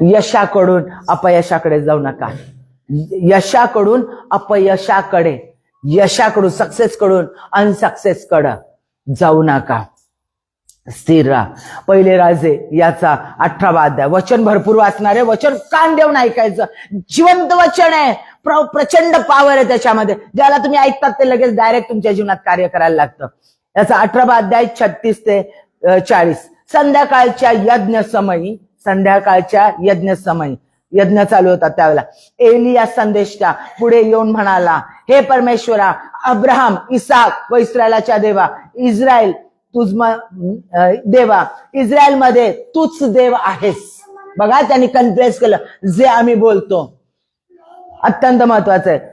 यशाकडून अपयशाकडे जाऊ नका. यशाकडून अपयशाकडे, यशाकडून सक्सेसकडून अनसक्सेसकडे जाऊ नका. स्थिर राहा. पहिले राजे याचा 18वा अध्याय. वचन भरपूर वाचणारे, वचन कान देऊन ऐकायचं. जिवंत वचन आहे, प्रचंड पॉवर आहे त्याच्यामध्ये. ज्याला तुम्ही ऐकतात ते लगेच डायरेक्ट तुमच्या जीवनात कार्य करायला लागतं. याचा 18वा अध्याय 36 ते 40. संध्याकाळच्या यज्ञ समयी यज्ञ चालू होता त्यावेळेला एलिया संदेष्टा पुढे येऊन म्हणाला, हे परमेश्वरा, अब्राहम, इसाक व इस्रायलाच्या देवा, इस्रायलमध्ये तूच देव आहेस. बघा, त्यांनी कन्फ्रेस केलं. जे आम्ही बोलतो अत्यंत महत्वाचं आहे.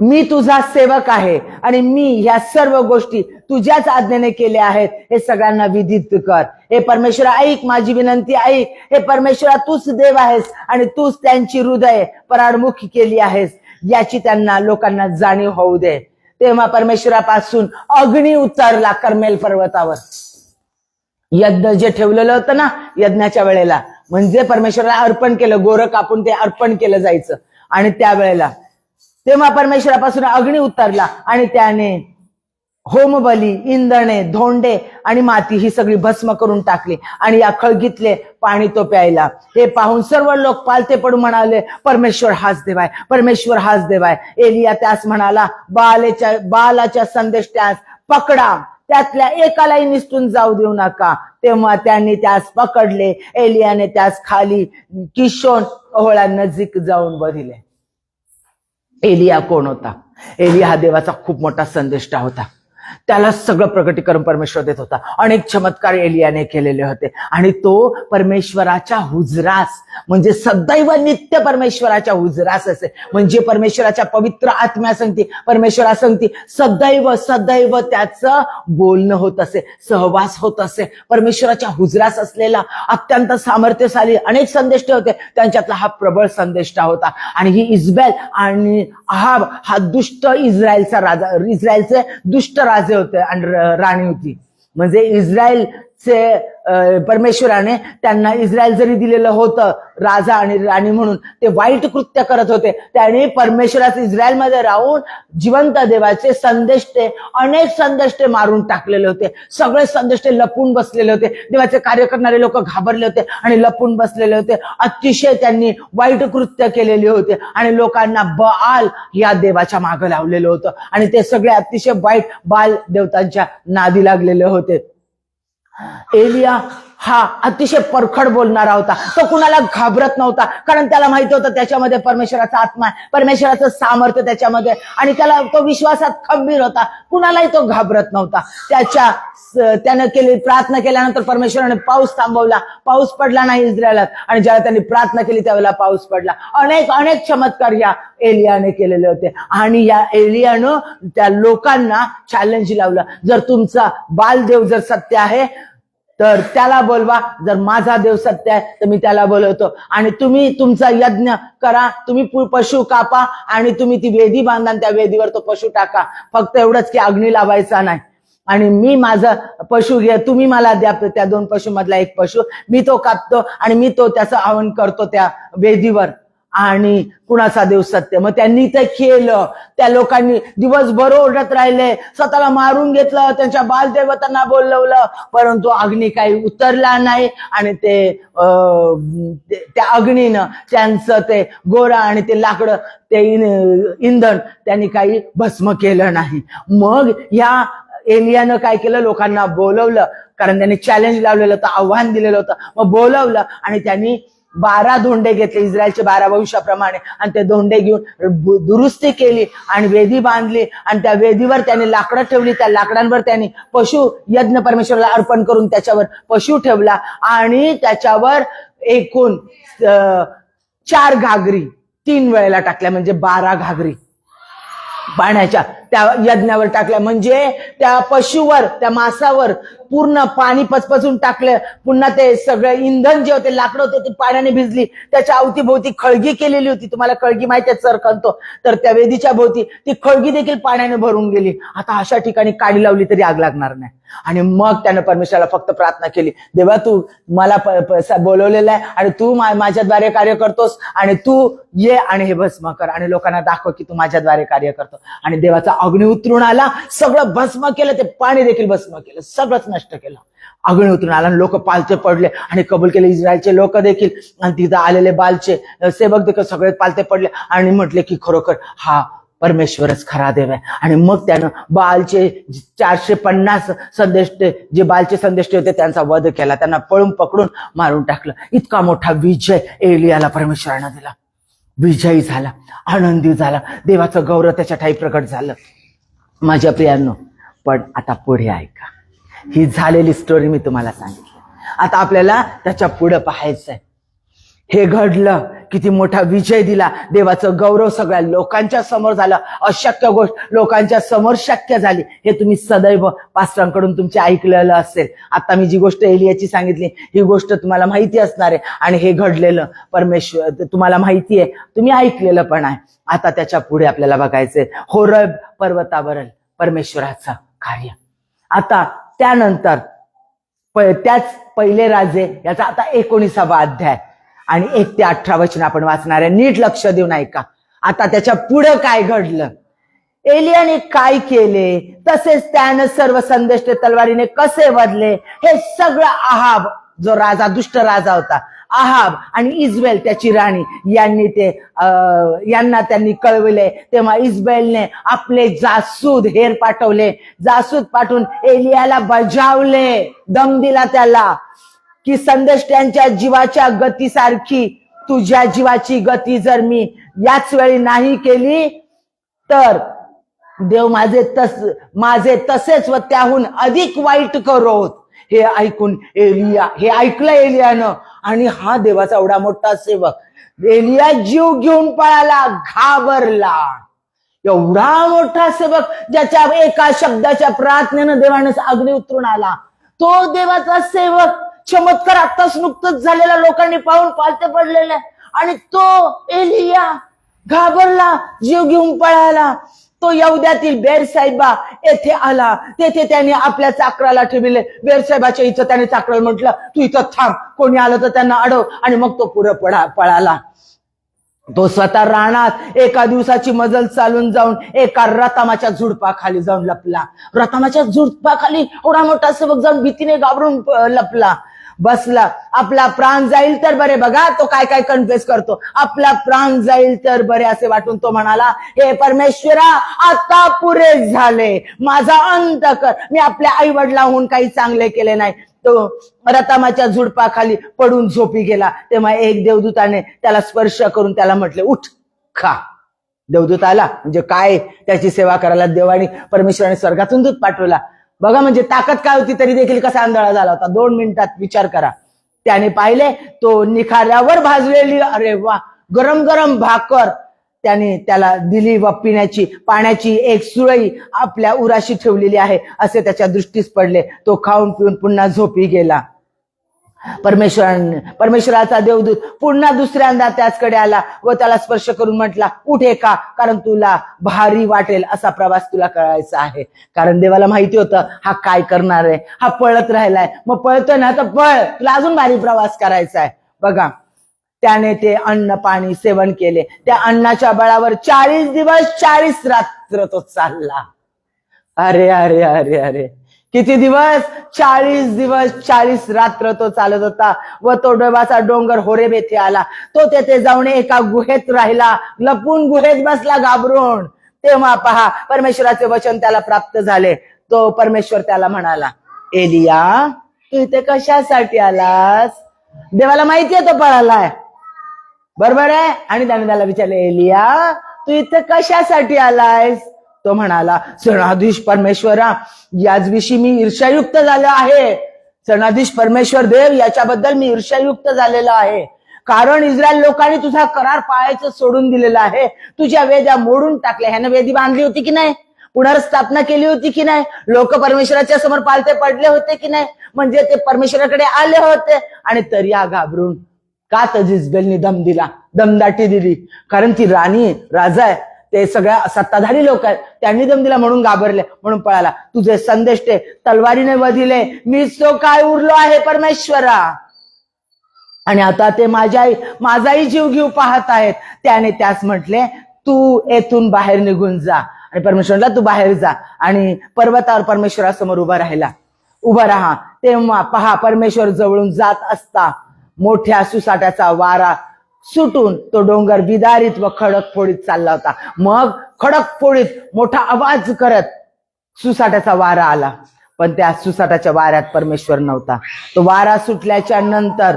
मी तुझा सेवक आहे आणि मी ह्या सर्व गोष्टी तुझ्याच आज्ञेने केल्या आहेत. हे सगळ्यांना विदित कर. हे परमेश्वरा, ऐक माझी विनंती, ऐक. हे परमेश्वरा, तूच देव आहेस आणि तूच त्यांची हृदय पराडमुखी केली आहेस, याची त्यांना लोकांना जाणीव होऊ दे. तेव्हा परमेश्वरापासून अग्नी उतरला कर्मेल पर्वतावर. यज्ञ जे ठेवलेलं होतं ना यज्ञाच्या वेळेला, म्हणजे परमेश्वराला अर्पण केलं, गोरं कापून ते अर्पण केलं जायचं. आणि त्यावेळेला तेव्हा परमेश्वरापासून अग्नी उतरला आणि त्याने होमबली, इंधने, धोंडे आणि माती ही सगळी भस्म करून टाकली आणि या खळगीतले पाणी तो प्यायला. हे पाहून सर्व लोक पालथे पडून म्हणाले, परमेश्वर हाच देव आहे, परमेश्वर हाच देव आहे. एलिया त्यास म्हणाला, बालाच्या संदेष्ट्यास पकडा, त्यातल्या एकालाही निसटून जाऊ देऊ नका. तेव्हा त्यांनी त्यास पकडले. एलियाने त्यास खाली किशोन ओहळा नजीक जाऊन बधिले. एलिया कोण होता? एलिया हा देवाचा खूप मोठा संदेष्टा होता. त्याला सगळं प्रगटीकरण परमेश्वर देत होता. अनेक चमत्कार एलियाने केलेले होते आणि तो परमेश्वराच्या हुजरास, म्हणजे सदैव नित्य परमेश्वराच्या हुजरास असे, म्हणजे परमेश्वराच्या पवित्र आत्म्यासंगती, परमेश्वरासंगती सदैव सदैव त्याचं बोलणं होत असे, सहवास होत असे. परमेश्वराच्या हुजरास असलेला अत्यंत सामर्थ्यशाली अनेक संदेष्टे होते. त्यांच्यातला हा प्रबळ संदेष्टा होता. आणि ही इजबेल आणि अहाब हा दुष्ट इस्रायलचा राजा, इस्रायलचे दुष्ट राजे होते आणि राणी होती. म्हणजे इस्रायलचे परमेश्वराने त्यांना इस्रायल जरी दिलेलं होतं राजा आणि राणी म्हणून, ते वाईट कृत्य करत होते. त्याने परमेश्वराचे इस्रायलमध्ये राहून जिवंत देवाचे संदेष्टे, अनेक संदेष्टे मारून टाकलेले होते. सगळे संदेष्टे लपून बसलेले होते. देवाचे कार्य करणारे लोक घाबरले होते आणि लपून बसलेले होते. अतिशय त्यांनी वाईट कृत्य केलेले होते आणि लोकांना बाल या देवाच्या मागे लावलेलं होतं आणि ते सगळे अतिशय वाईट बाल देवतांच्या नादी लागलेले होते. एलिया हा अतिशय परखड बोलणारा होता. तो कुणाला घाबरत नव्हता, कारण त्याला माहिती होतं त्याच्यामध्ये परमेश्वराचा आत्मा आहे, परमेश्वराचं सामर्थ्य त्याच्यामध्ये, आणि त्याला तो विश्वासात खंबीर होता. कुणालाही तो घाबरत नव्हता. त्यानं प्रार्थना केल्यानंतर परमेश्वराने पाऊस थांबवला. पाऊस पडला नाही इस्रायलात, आणि ज्यावेळेला त्यांनी प्रार्थना केली त्यावेळेला पाऊस पडला. अनेक चमत्कार या एलियाने केलेले होते. आणि या एलियानं त्या लोकांना चॅलेंज लावलं, जर तुमचा बालदेव जर सत्य आहे तर त्याला बोलवा, जर माझा देव सत्य आहे तर मी त्याला बोलवतो, आणि तुम्ही तुमचा यज्ञ करा, तुम्ही पशु कापा आणि तुम्ही ती वेदी बांधा, त्या वेदीवर तो पशु टाका. फक्त एवढंच की अग्नी लावायचा नाही, आणि मी माझा पशु घे, तुम्ही मला द्या त्या 2 पशु मधला एक पशु, मी तो कापतो आणि मी तो त्याचं हवन करतो त्या वेदीवर. आणि कुणाचा देव सत्य. मग त्यांनी ते केलं. त्या लोकांनी दिवसभर ओरडत राहिले, स्वतःला मारून घेतलं, त्यांच्या बालदेवतांना बोलवलं, परंतु अग्नी काही उतरला नाही. आणि त्या अग्नीनं त्यांचं ते गोरा आणि ते लाकडं, ते इंधन त्यांनी काही भस्म केलं नाही. मग ह्या एलियानं काय केलं, लोकांना बोलवलं, कारण त्यांनी चॅलेंज लावलेलं होतं, आव्हान दिलेलं होतं. मग बोलवलं आणि त्यांनी 12 धोंडे घेतले इस्रायलचे 12 वंशाप्रमाणे, आणि ते धोंडे घेऊन दुरुस्ती केली आणि वेदी बांधली, आणि त्या वेदीवर त्यांनी लाकडं ठेवली. त्या लाकडांवर त्यांनी पशु यज्ञ परमेश्वराला अर्पण करून त्याच्यावर पशु ठेवला, आणि त्याच्यावर एकूण 4 घागरी 3 वेळेला टाकल्या, म्हणजे 12 घागरी पाण्याच्या त्या यज्ञावर टाकल्या, म्हणजे त्या पशुवर, त्या मासावर पूर्ण पाणी पचपचून टाकलं. पुन्हा ते सगळं इंधन जे होते, लाकडं होते, ती पाण्याने भिजली. त्याच्या अवतीभोवती खळगी केलेली होती. तुम्हाला खळगी माहिती आहे, चरखंतो. तर त्या वेदीच्या भोवती ती खळगी देखील पाण्याने भरून गेली. आता अशा ठिकाणी काडी लावली तरी आग लागणार नाही. आणि मग त्यानं परमेश्वराला फक्त प्रार्थना केली, देवा तू मला बोलवलेलं आहे आणि तू माझ्याद्वारे कार्य करतोस, आणि तू ये आणि हे भस्म कर आणि लोकांना दाखव की तू माझ्याद्वारे कार्य करतो. आणि देवाचा अग्नी उतरून आला, सगळं भस्म केलं, ते पाणी देखील भस्म केलं, सगळंच नष्ट केलं. अग्नी उतरून आला आणि लोक पालथे पडले आणि कबूल केले, इस्रायलचे लोक देखील आणि तिथं आलेले बालचे सेवक देखील सगळे पालथे पडले आणि म्हटले की खरोखर हा परमेश्वरच खरा देव आहे. आणि मग त्यानं बालचे 450 संदेष्टे, जे बालचे संदेष्टे होते, त्यांचा वध केला, त्यांना पळून पकडून मारून टाकलं. इतका मोठा विजय एलियाला परमेश्वरानं दिला. विजयी झाला, आनंदी झाला, देवाचं गौरव त्याच्या ठाई प्रकट झालं. माझ्या प्रियांनो, पण आता पुढे ऐका, ही झालेली स्टोरी मी तुम्हाला सांगितली. आता आपल्याला त्याच्या पुढे पाहायचंय. हे घडलं, किती मोठा विजय दिला, देवाचं गौरव सगळ्या लोकांच्या समोर झालं, अशक्य गोष्ट लोकांच्या समोर शक्य झाली. हे तुम्ही सदैव पास्टरांकडून तुमचे ऐकलेलं असेल. आता मी जी गोष्ट एलियाची सांगितली, ही गोष्ट तुम्हाला माहिती असणार आहे, आणि हे घडलेलं परमेश्वर तुम्हाला माहिती आहे, तुम्ही ऐकलेलं पण आहे. आता त्याच्या पुढे आपल्याला बघायचंय होरेब पर्वतावर परमेश्वराचं कार्य. आता त्यानंतर त्याच पहिले राजे, याचा आता 19वा अध्याय आणि 1 ते 18 वचन आपण वाचणार आहे. नीट लक्ष देऊन ऐका. आता त्याच्या पुढे काय घडलं, एलियाने काय केले, तसेच त्यानं सर्व संदेष्टे तलवारीने कसे वधले, हे सगळं आहाब, जो राजा, दुष्ट राजा होता, आहाब आणि इजबेल त्याची राणी, यांना त्यांनी कळविले. तेव्हा इजबेलने आपले जासूद हेर पाठवले. जासूद पाठवून एलियाला बजावले, दम दिला त्याला की संदेष्ट्यांच्या जीवाच्या गतीसारखी तुझ्या जीवाची गती जर मी याच वेळी नाही केली तर देव माझे तसेच व त्याहून अधिक वाईट करोत. हे ऐकून हे ऐकलं एलियानं, आणि हा देवाचा एवढा मोठा सेवक एलिया जीव घेऊन पळाला, घाबरला. एवढा मोठा सेवक, ज्याच्या एका शब्दाच्या प्रार्थनेनं देवाने अग्नी उतरून आला, तो देवाचा सेवक. चमत्कार आत्ताच नुकतंच झालेला, लोकांनी पाहून पालथे पडलेले, आणि तो एलिया घाबरला, जीव घेऊन पळाला. तो यहूद्यातील बेरसाइबा येथे आला. तेथे त्याने आपल्या चाकराला ठेवले. बेरसाइबाच्या इथं त्याने चाकराला म्हटलं, तू इथं थांब, कोणी आलं तर त्यांना अडव. आणि मग तो पुढे पळाला. तो स्वतः रानात एका दिवसाची मजल चालून जाऊन एका रतामाच्या झुडपाखाली जाऊन लपला. रतामाच्या झुडपाखाली एवढा मोठा सेवक जाऊन भीतीने घाबरून लपला, बसला. आपला प्राण जाईल तर बरे. बघा तो काय काय कन्फेस करतो, आपला प्राण जाईल तर बरे असे वाटून तो म्हणाला, हे परमेश्वरा, आता पुरे झाले, माझा अंत कर. मी आपल्या आई वडिलांहून काही चांगले केले नाही. तो रतामाच्या झुडपाखाली पडून झोपी गेला. तेव्हा एक देवदूताने त्याला स्पर्श करून त्याला म्हटले, उठ, खा. देवदूत आला म्हणजे काय, त्याची सेवा करायला देवाने परमेश्वराने स्वर्गातून दूत पाठवला. बघा म्हणजे ताकद काय होती, तरी देखील कसा आंधळा झाला होता. 2 मिनिटात विचार करा. त्याने पाहिले तो निखाऱ्यावर भाजलेली, अरे वा, गरम गरम भाकर त्याने त्याला दिली व पाण्याची एक सुरई आपल्या उराशी ठेवलेली आहे असे त्याच्या दृष्टीस पडले. तो खाऊन पिऊन पुन्हा झोपी गेला. परमेश्वराचा देवदूत पुन्हा दुसऱ्यांदा त्याचकडे आला व त्याला स्पर्श करून म्हटला, उठे का, कारण तुला भारी वाटेल असा प्रवास तुला करायचा आहे. कारण देवाला माहिती होतं हा काय करणार आहे, हा पळत राहिलाय, मग पळतोय ना तर पळ, तुला अजून भारी प्रवास करायचा आहे. बघा, त्याने ते अन्न पाणी सेवन केले. त्या अन्नाच्या बळावर 40 दिवस 40 रात्र तो चालला. अरे अरे अरे अरे, किती दिवस, 40 दिवस 40 रात्र तो चालत होता. व तो देवाचा डोंगर होरेब येथे आला. तो तेथे जाऊन एका गुहेत राहिला, लपून गुहेत बसला घाबरून. तेव्हा पहा, परमेश्वराचे वचन त्याला प्राप्त झाले. तो परमेश्वर त्याला म्हणाला, एलिया, तू इथे कशासाठी आलास? देवाला माहितीये तो पळालाय, बरोबर आहे. आणि त्याला विचारले, एलिया, तू इथे कशासाठी आलायस? तो म्हणाला, सेनाधीश परमेश्वरा, याचविषयी मी ईर्ष्यायुक्त झालो आहे. सेनाधीश परमेश्वर देव, याच्याबद्दल मी ईर्ष्यायुक्त झालेलो आहे. कारण इस्रायल लोकांनी तुझा करार पाळायचं सोडून दिलेला आहे. तुझ्या वेद्या मोडून टाकल्या. ह्यानं वेदी बांधली होती की नाही? पुनर्स्थापना केली होती की नाही? लोक परमेश्वराच्या समोर पालथे पडले होते की नाही? म्हणजे ते परमेश्वराकडे आले होते. आणि तरी हा घाबरून का तर इजबेलनी दम दिला, दमदाटी दिली. कारण ती राणी राजा आहे, ते सगळ्या सत्ताधारी लोक आहेत, त्यांनी दम दिला म्हणून घाबरले, म्हणून पळाला. तुझे संदेष्टे तलवारीने वधिले, मीच तो काय उरलो आहे परमेश्वरा. आणि आता ते माझाही जीव घेऊ पाहत आहेत. त्याने त्यास म्हटले, तू येथून बाहेर निघून जा. आणि परमेश्वरला तू बाहेर जा आणि पर्वतावर परमेश्वरासमोर उभा राहा. तेव्हा पहा, परमेश्वर जवळून जात असता मोठ्या सुसाट्याचा वारा सुटून तो डोंगर विदारित व खडक फोडीत चालला होता. मग खडक फोडीत मोठा आवाज करत सुसाट्याचा वारा आला, पण त्या सुसाट्याच्या वाऱ्यात परमेश्वर नव्हता. तो वारा सुटल्याच्या नंतर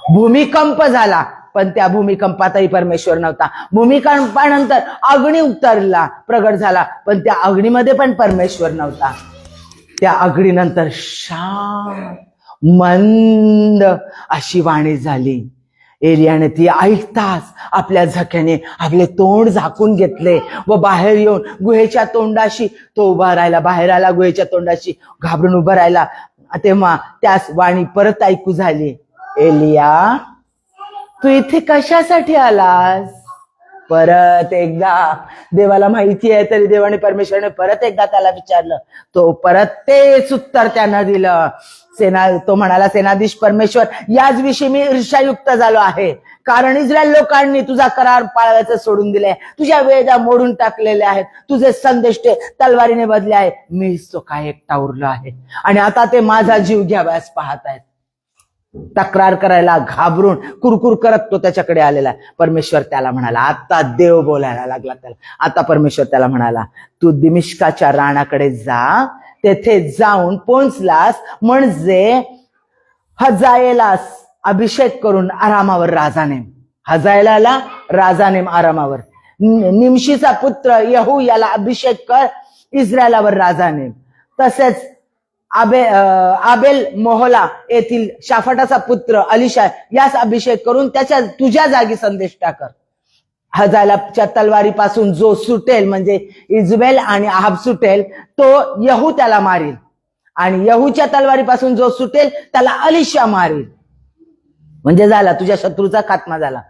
भूमिकंप झाला, पण त्या भूमिकंपातही परमेश्वर नव्हता. भूमिकंपानंतर अग्नी उतरला, प्रगट झाला, पण त्या अग्नीमध्ये पण परमेश्वर नव्हता. त्या अग्नीनंतर शांत मंद अशी वाणी झाली. एलियाने ती ऐकताच आपल्या झक्याने आपले तोंड झाकून घेतले व बाहेर येऊन गुहेच्या तोंडाशी तो उभा राहिला. बाहेर आला, गुहेच्या तोंडाशी घाबरून उभा राहिला. तेव्हा त्यास वाणी परत ऐकू झाली, एलिया, तू इथे कशासाठी आलास? परत एकदा देवाला माहिती आहे, तरी देवाने परमेश्वरने परत एकदा त्याला विचारलं. तो परत तेच उत्तर त्यानं दिलं. तो म्हणाला, सेनाधीश परमेश्वर, याच विषयी मी ईर्ष्यायुक्त झालो आहे, कारण इस्रायल लोकांनी तुझा करार पाळायचं सोडून दिले, तुझ्या वेदा मोडून टाकलेले आहेत, तुझे संदेष्टे तलवारीने बदले आहे. मीच तो काय एकटा उरलो आहे आणि आता ते माझा जीव घ्यावयास पाहत आहेत. तक्रार करायला घाबरून कुरकुर करत तो त्याच्याकडे आलेला आहे. परमेश्वर त्याला म्हणाला, आता देव बोलायला लागला त्याला. आता परमेश्वर त्याला म्हणाला, तू दिमिश्काच्या रानाकडे जा, तेथे जाऊन पोहोचलास म्हणजे हजायेलास अभिषेक करून आरामावर राजा नेम. हजायला राजा नेम आरामावर. निमशीचा पुत्र यहू याला अभिषेक कर, इस्रायलावर राजा नेम. तसेच आबेल मोहला येथील शाफाटाचा पुत्र अलिशा यास अभिषेक करून तुझ्या जागी संदेष्टा कर. हजायलाच्या तलवारीपासून जो सुटेल, म्हणजे इजबेल आणि आहाब सुटेल, तो यहू त्याला मारील, आणि यहूच्या तलवारीपासून जो सुटेल त्याला अलिशा मारील. म्हणजे झाला, तुझ्या शत्रूचा खात्मा झाला.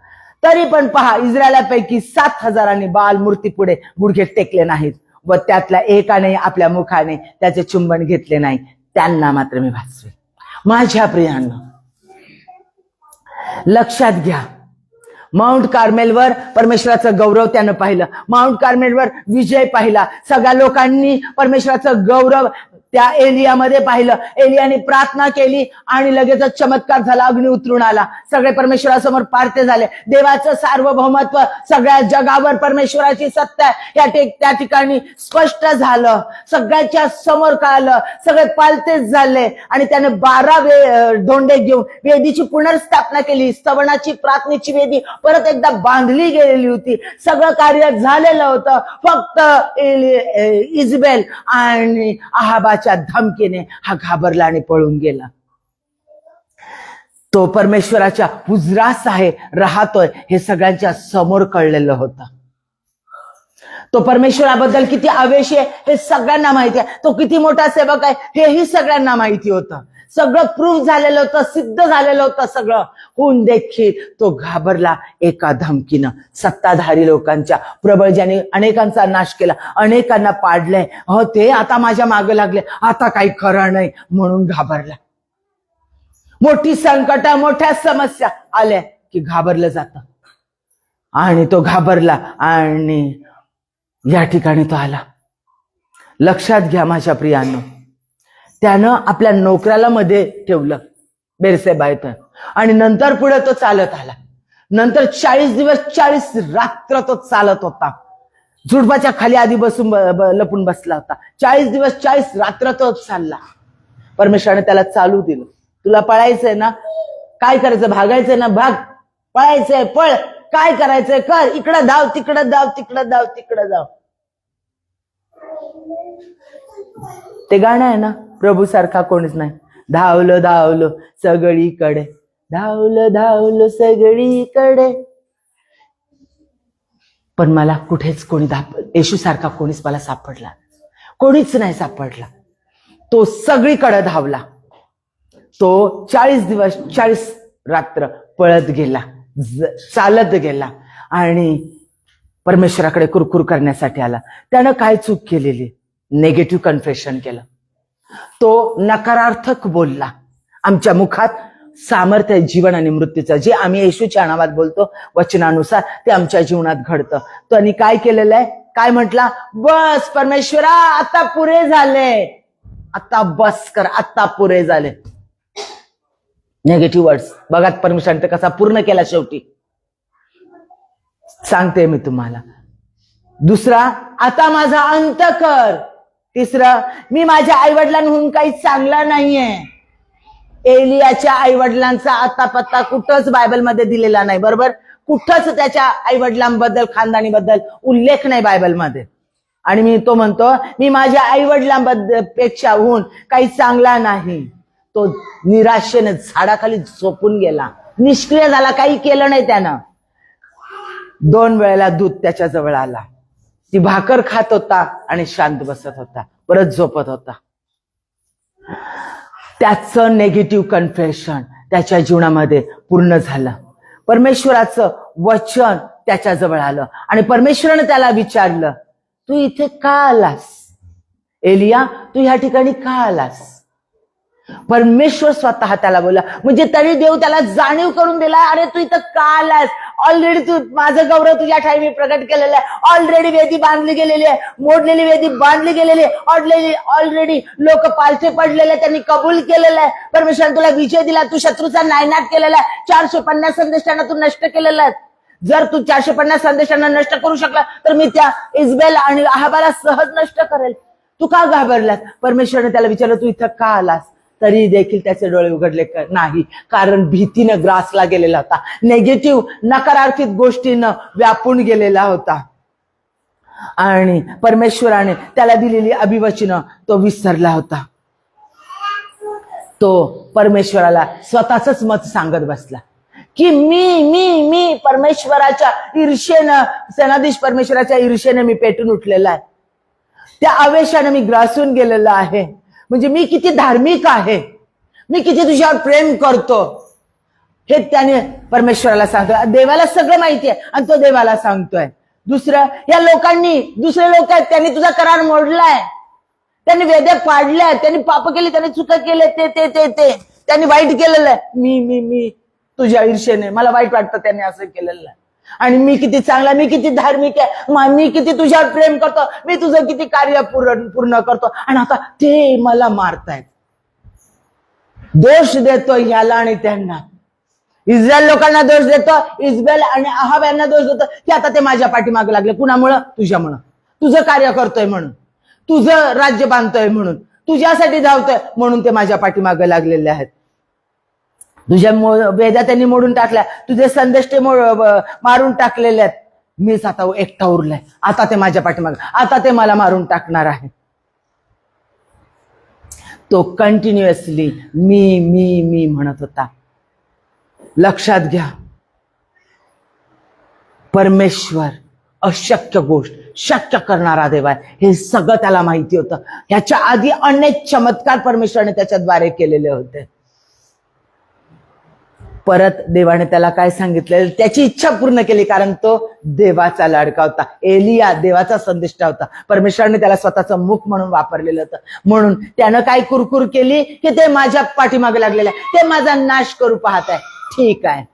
तरी पण पहा, इस्रायलापैकी 7,000 बाल मूर्ती पुढे गुडघे टेकले नाहीत व त्यातल्या एकाने आपल्या मुखाने त्याचे चुंबन घेतले नाही. त्यांना मात्र मी वाचवेल. माझ्या प्रियांनो, लक्षात घ्या, माउंट कार्मेलवर परमेश्वराचं गौरव त्यानं पाहिलं. माउंट कार्मेलवर विजय पाहिला. सगळ्या लोकांनी परमेश्वराचं गौरव त्या एलियामध्ये पाहिलं. एलियाने प्रार्थना केली आणि लगेचच चमत्कार झाला, अग्नी उतरून आला, सगळे परमेश्वरासमोर पारते झाले. देवाचं सार्वभौमत्व, सगळ्या जगावर परमेश्वराची सत्ता त्या ठिकाणी स्पष्ट झालं, सगळ्याच्या समोर कळालं, सगळे पालतेच झाले. आणि त्याने 12 धोंडे घेऊन वेदीची पुनर्स्थापना केली. स्तवनाची, प्रार्थनेची वेदी परत एकदा बांधली गेलेली होती. सगळं कार्य झालेलं होतं. फक्त इजबेल आणि आहाबाच्या धमकीने हा घाबरला आणि पळून गेला. तो परमेश्वराच्या हुजरास आहे, राहतोय, हे सगळ्यांच्या समोर कळलेलं होतं. तो परमेश्वराबद्दल किती आवेशी आहे हे सगळ्यांना माहिती आहे. तो किती मोठा सेवक आहे हेही सगळ्यांना माहिती होतं. सगळं प्रूव्ह झालेलं होतं, सिद्ध झालेलं होतं. सगळं होऊन देखील तो घाबरला एका धमकीनं. सत्ताधारी लोकांच्या, प्रबळ ज्याने अनेकांचा नाश केला, अनेकांना पाडलंय, ते आता माझ्या मागे लागले, आता काही खरं नाही म्हणून घाबरला. मोठी संकट, मोठ्या समस्या आल्या की घाबरलं जातं. आणि तो घाबरला आणि या ठिकाणी तो आला. लक्षात घ्या माझ्या प्रियांनो, त्यानं आपल्या नोकराला मध्ये ठेवलं, बेरसेबा येतं, आणि नंतर पुढे तो चालत आला. नंतर 40 दिवस 40 रात्र तो चालत होता. झुडपाच्या खाली आधी बसून लपून बसला होता. 40 दिवस 40 रात्र तो चालला. परमेश्वराने त्याला चालू दिलं. तुला पळायचंय ना, काय करायचं, भागायचंय ना, भाग. पळायचंय, पळ. काय करायचंय कर. इकडं धाव, तिकडं धाव, तिकडं धाव, तिकडं धाव. ते गाणं आहे ना, प्रभू सारखा कोणीच नाही. धावलो धावलो सगळीकडे, धावलो धावलो सगळीकडे, पण मला कुठेच कोणी येशू सारखा कोणीच मला सापडला, कोणीच नाही सापडला. तो सगळीकडे धावला. तो 40 दिवस 40 रात्र पळत गेला, चालत गेला आणि परमेश्वराकडे कुरकुर करण्यासाठी आला. त्यानं काय चूक केलेली? नेगेटिव्ह कन्फेशन केलं. तो नकारार्थक बोलला. आमच्या मुखात सामर्थ्य आहे जीवन आणि मृत्यूचं. जे आम्ही येशूच्या नावात बोलतो वचनानुसार ते आमच्या जीवनात घडतं. त्यांनी काय केलेलं आहे? काय म्हटला? बस परमेश्वरा, आता पुरे झाले, आता बस कर, आता पुरे झाले. Negative words. बघा परमेश्वराने कसा पूर्ण केला शेवटी. सांगते मी तुम्हाला. दुसरा, आता माझा अंत कर. तिसरं, मी माझ्या आईवडिलांहून काही चांगला नाहीये. एलियाच्या आईवडिलांचा आता पत्ता कुठंच बायबलमध्ये दिलेला नाही, बरोबर? कुठंच त्याच्या आईवडिलांबद्दल, खानदानीबद्दल उल्लेख नाही बायबलमध्ये. आणि मी तो म्हणतो, मी माझ्या आईवडिलांबद्दल पेक्षाहून काही चांगला नाही. तो निराशेने झाडाखाली झोपून गेला, निष्क्रिय झाला, काही केलं नाही त्यानं. 2 वेळेला दूध त्याच्या जवळ आला. ती भाकर खात होता आणि शांत बसत होता, परत झोपत होता. त्याचं नेगेटिव्ह कन्फेशन त्याच्या जीवनामध्ये पूर्ण झालं. परमेश्वराचं वचन त्याच्या जवळ आलं आणि परमेश्वराने त्याला विचारलं, तू इथे का आलास? एलिया, तू ह्या ठिकाणी का आलास? परमेश्वर स्वतः त्याला बोला. म्हणजे तरी देव त्याला जाणीव करून दिला, अरे तू इथं का आलास? ऑलरेडी तू, माझं गौरव तुझ्या ठाई मी प्रकट केलेलं आहे. ऑलरेडी वेदी बांधली गेलेली आहे, मोडलेली वेदी बांधली गेलेली आहे. ऑलरेडी लोक पालथे पडलेले, त्यांनी कबूल केलेलं आहे. परमेश्वराने तुला विजय दिला, तू शत्रूचा नायनाट केलेला आहे. 450 संदेशांना तू नष्ट केलेला आहे. जर तू 450 संदेशांना नष्ट करू शकला तर मी त्या इजबेल आणि अहाबाला सहज नष्ट करेल. तू का घाबरलास? परमेश्वराने त्याला विचारलं, तू इथं का आलास? तरी देखील त्याचे डोळे उघडले नाही, कारण भीतीनं ग्रासला गेलेला होता. नेगेटिव्ह नकारार्थी गोष्टीनं व्यापून गेलेला होता आणि परमेश्वराने त्याला दिलेली अभिवचनं तो विसरला होता. तो परमेश्वराला स्वतःच मत सांगत बसला की मी परमेश्वराच्या ईर्षेनं, सेनाधीश परमेश्वराच्या ईर्षेने मी पेटून उठलेला आहे. त्या आवेशाने मी ग्रासून गेलेला आहे. म्हणजे मी किती धार्मिक आहे, मी किती तुझ्यावर प्रेम करतो, हे त्याने परमेश्वराला सांगतोय. देवाला सगळं माहिती आहे आणि तो देवाला सांगतोय. दुसरं, या लोकांनी, दुसरे लोक आहेत, त्यांनी तुझा करार मोडलाय, त्यांनी वेद्या पाडल्या, त्यांनी पाप केली, त्यांनी चुका केले, ते त्यांनी वाईट केलेलं आहे. मी तुझ्या ईर्षेने मला वाईट वाटतं त्यांनी असं केलेलं आहे. आणि मी किती चांगला, मी किती धार्मिक आहे, मी किती तुझ्यावर प्रेम करतो, मी तुझं किती कार्य पूर्ण करतो, आणि आता ते मला मारतायत. दोष देतो ह्याला आणि त्यांना. इस्रायल लोकांना दोष देतो, इजबेल आणि अहाब यांना दोष देतो की आता ते माझ्या पाठीमागे लागले. कुणामुळं? तुझ्यामुळं. तुझं कार्य करतोय म्हणून, तुझं राज्य बांधतोय म्हणून, तुझ्यासाठी धावतोय म्हणून ते माझ्या पाठीमागे लागलेले आहेत. तुझ्या वेद्या त्यांनी मोडून टाकल्या, तुझे संदेश ते मारून टाकलेले आहेत. मीच आता एकटा उरलाय, आता ते माझ्या पाठीमागे, आता ते मला मारून टाकणार आहे. तो कंटिन्युअसली मी म्हणत होता. लक्षात घ्या, परमेश्वर अशक्य गोष्ट शक्य करणारा देव आहे, हे सगळं त्याला माहिती होतं. ह्याच्या आधी अनेक चमत्कार परमेश्वराने त्याच्याद्वारे केलेले होते. परत देवाने त्याला काय सांगितलं? त्याची इच्छा पूर्ण केली, कारण तो देवाचा लाडका होता. एलिया देवाचा संदेष्टा होता. परमेश्वराने त्याला स्वतःचं मुख म्हणून वापरलेलं होतं. म्हणून त्यानं काय कुरकुर केली की ते माझ्या पाठीमागे लागलेलं आहे, ते माझा नाश करू पाहत आहे. ठीक आहे,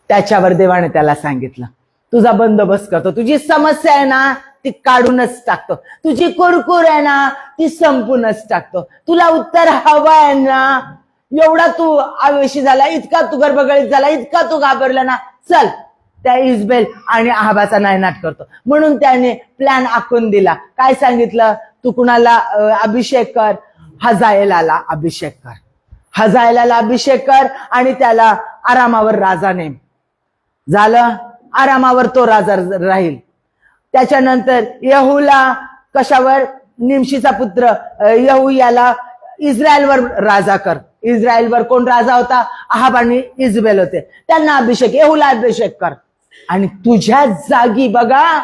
त्याच्यावर देवाने त्याला सांगितलं, तुझा बंदोबस्त करतो. तुझी समस्या आहे ना, ती काढूनच टाकतो. तुझी कुरकुर आहे ना, ती संपूनच टाकतो. तुला उत्तर हवं आहे ना, एवढा तू आवेशी झाला, इतका तू गर्भगळीत झाला, इतका तू घाबरला ना, चल त्या इजबेल आणि अहाबाचा नायनाट करतो. म्हणून त्याने प्लॅन आखून दिला. काय सांगितलं? तू कुणाला अभिषेक कर? हजाएलाला अभिषेक कर. हजाएलाला अभिषेक कर आणि त्याला आरामावर राजा नेम. झालं, आरामावर तो राजा राहील. त्याच्यानंतर येहूला कशावर? निमशीचा पुत्र येहू याला इस्रायलवर राजा कर. इस्रायलवर कोण राजा होता? अहाब आणि इजबेल होते. त्यांना अभिषेक, येहूला अभिषेक कर. आणि तुझ्या जागी बघा,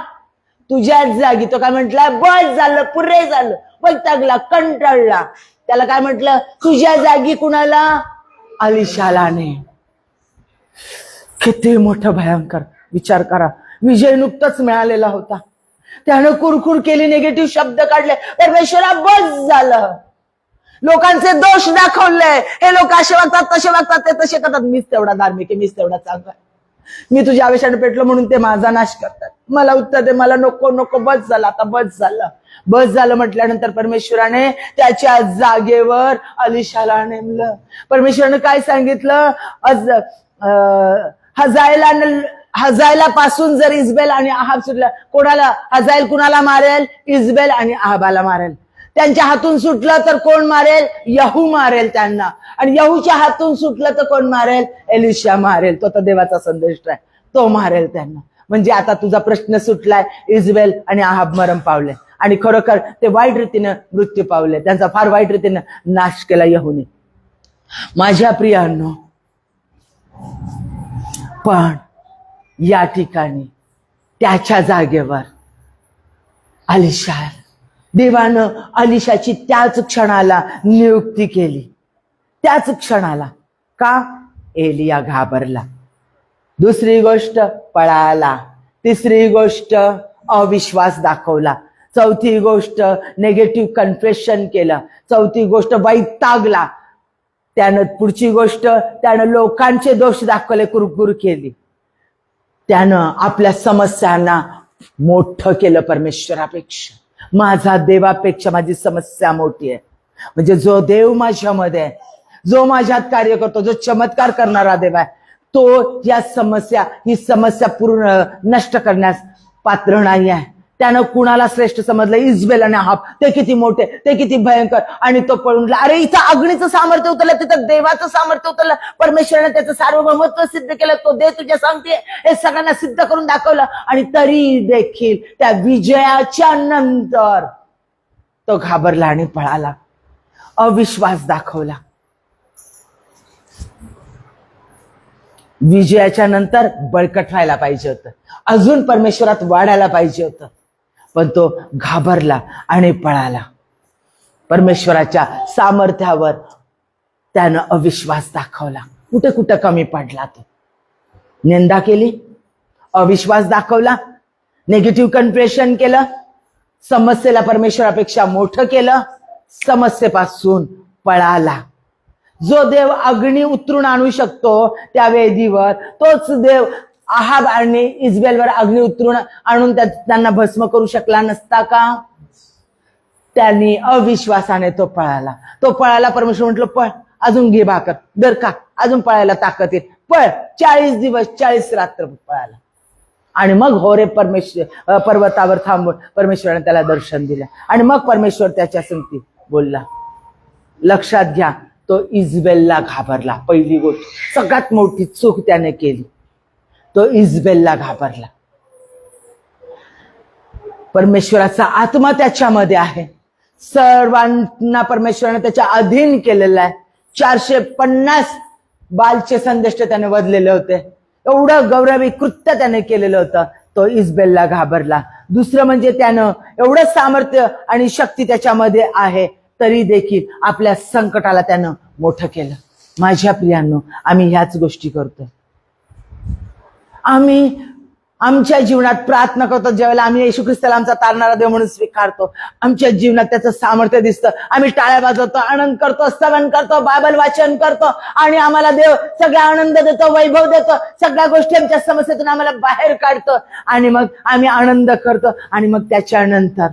तुझ्या जागी तो काय म्हटला, बस झालं, पुरे झालं, वैतागला, कंटाळला. त्याला काय म्हटलं, तुझ्या जागी कुणाला, अलिशालाने. किती मोठं भयंकर. विचार करा, विजय नुकताच मिळालेला होता, त्यानं कुरकुर केली, निगेटिव्ह शब्द काढले, परमेश्वरा बस झालं, लोकांचे दोष दाखवले, हे लोक असे वागतात, तसे वागतात, ते तसे करतात, मीच तेवढा धार्मिक आहे, मीच तेवढा चांगला आहे, मी तुझ्या आवेशाने पेटलो म्हणून ते माझा नाश करतात, मला उत्तर दे, मला नको नको, बस झालं, आता बस झालं. बस झालं म्हटल्यानंतर परमेश्वराने त्याच्या जागेवर अलिशाला नेमलं. परमेश्वराने काय सांगितलं, हजायला पासून जर इजबेल आणि आहाब सुटला, कोणाला, हजायल कुणाला मारेल, इजबेल आणि आहाबाला मारेल. त्यांच्या हातून सुटलं तर कोण मारेल, यहू मारेल त्यांना, आणि यहूच्या हातून सुटलं तर कोण मारेल, एलिशा मारेल. तो तर देवाचा संदेश आहे, तो मारेल त्यांना. म्हणजे आता तुझा प्रश्न सुटलाय, इजबेल आणि आहाब मरण पावले, आणि खरोखर ते वाईट रीतीनं मृत्यू पावले, त्यांचा फार वाईट रीतीनं नाश केला यहूने. माझ्या प्रियांनो, पण या ठिकाणी त्याच्या जागेवर अलिशा, देवानं अलिशाची त्याच क्षणाला नियुक्ती केली, त्याच क्षणाला. का? एलिया घाबरला. दुसरी गोष्ट, पळाला. तिसरी गोष्ट, अविश्वास दाखवला. चौथी गोष्ट, नेगेटिव्ह कन्फेशन केलं. चौथी गोष्ट, वैतागला. त्यानं पुढची गोष्ट, त्यानं लोकांचे दोष दाखवले, कुरकुर केली. त्यानं आपल्या समस्यांना मोठं केलं परमेश्वरापेक्षा. माझा देवापेक्षा माझी समस्या मोठी आहे. म्हणजे जो देव माझ्यामध्ये आहे, जो माझ्यात कार्य करतो, जो चमत्कार करणारा देव आहे, तो या समस्या, ही समस्या पूर्ण नष्ट करण्यास पात्र नाही आहे. त्यानं कुणाला श्रेष्ठ समजलं, इजबेल आणि आहाब, ते किती मोठे, ते किती भयंकर, आणि तो पळून गेला. अरे इथं अग्नीचं सामर्थ्य उतरलं, तिथं देवाचं सामर्थ्य उतरलं, परमेश्वराने त्याचं सार्वभौमत्व सिद्ध केलं, तो देव तुझ्या सांगते हे सगळ्यांना सिद्ध करून दाखवलं. आणि तरी देखील त्या विजयाच्या नंतर तो घाबरला आणि पळाला, अविश्वास दाखवला. विजयाच्या नंतर बळकट व्हायला पाहिजे होतं, अजून परमेश्वरात वाढायला पाहिजे होतं, पण तो घाबरला आणि पळाला. परमेश्वराच्या सामर्थ्यावर त्यानं अविश्वास दाखवला. कुठे कुठं कमी पडला, तो निंदा केली, अविश्वास दाखवला, नेगेटिव्ह कन्फ्रेशन केलं, समस्येला परमेश्वरापेक्षा मोठं केलं, समस्येपासून पळाला. जो देव अग्नी उतरून आणू शकतो त्या वेदीवर, तोच देव आहाब आणि इजबेलवर अग्नी उतरून आणून त्यांना भस्म करू शकला नसता का? त्यांनी अविश्वासाने तो पळाला. तो पळाला, परमेश्वर म्हटलं पळ, अजून घे भाकर, दर का, अजून पळायला ताकद येईल, पळ. 40 दिवस 40 रात्र पळाला. आणि मग होरे पर्वतावर थांबून परमेश्वराने त्याला दर्शन दिलं, आणि मग परमेश्वर त्याच्या संगती बोलला. लक्षात घ्या, तो इजबेलला घाबरला. पहिली गोष्ट, सगळ्यात मोठी चूक त्याने केली, तो इजबेलला घाबरला. परमेश्वराचा आत्मा त्याच्यामध्ये आहे, सर्वांना परमेश्वराने त्याच्या अधीन केलेला आहे. 450 बालचे संदेश त्याने वधलेले होते, एवढं गौरवी कृत्य त्याने केलेलं होतं. तो इजबेलला घाबरला. दुसरं म्हणजे त्यानं एवढं सामर्थ्य आणि शक्ती त्याच्यामध्ये आहे, तरी देखील आपल्या संकटाला त्यानं मोठं केलं. माझ्या प्रियांनो, आम्ही ह्याच गोष्टी करतो. आम्ही आमच्या जीवनात प्रार्थना करतो, ज्यावेळेला आम्ही येशू ख्रिस्ताला आमचा तारणारा देव म्हणून स्वीकारतो, आमच्या जीवनात त्याचं सामर्थ्य दिसतं, आम्ही टाळ्या वाजवतो, आनंद करतो, स्तवन करतो, बायबल वाचन करतो, आणि आम्हाला देव सगळा आनंद देतो, वैभव देतो, सगळ्या गोष्टी आमच्या समस्येतून आम्हाला बाहेर काढतो, आणि मग आम्ही आनंद करतो. आणि मग त्याच्यानंतर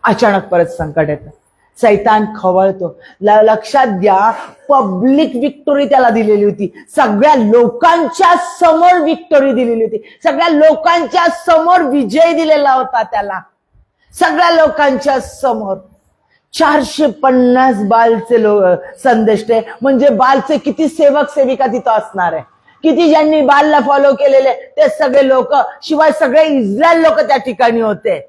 अचानक परत संकट येतं, सैतान खवळतो. लक्षात घ्या, पब्लिक विक्टोरी त्याला दिलेली होती, सगळ्या लोकांच्या समोर विक्टोरी दिलेली होती, सगळ्या लोकांच्या समोर विजय दिलेला होता त्याला, सगळ्या लोकांच्या समोर. 450 बालचे संदेष्टे, म्हणजे बालचे किती सेवक सेविका तिथं असणार आहे, किती ज्यांनी बालला फॉलो केलेले ते सगळे लोक, शिवाय सगळे इस्रायल लोक त्या ठिकाणी होते.